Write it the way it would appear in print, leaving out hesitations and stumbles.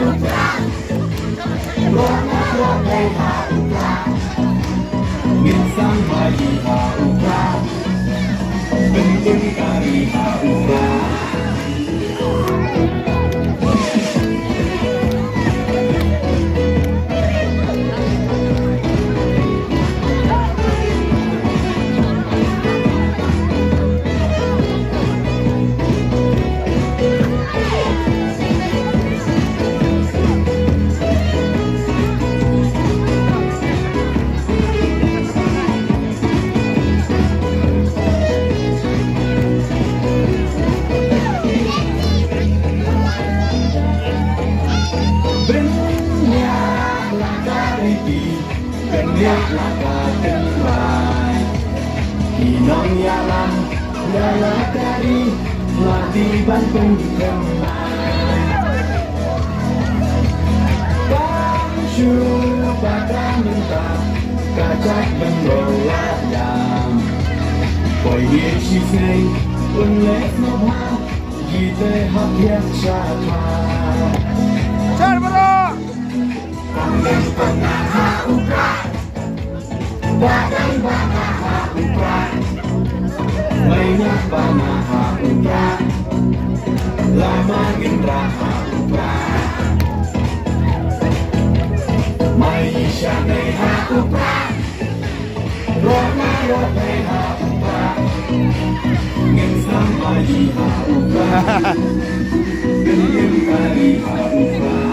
upra, rot hay ha upra, ngin sang bayi ha upra, bentuk kari ha upra. Lihat langkah kembali Inong yalam Dalam dari Latih Bandung kembali Bangsu Bakal minta Kacak bendolat jam Koi hirsi snei Unlek nobha Gite hak yak syatma Jar bro Kambing tengah ha upra Badang bana ha upra Mainyak bana ha upra Lama gendra ha upra Maisha nei ha upra Roma rotai ha upra Ngin sama yi ha upra Gendem kari ha upra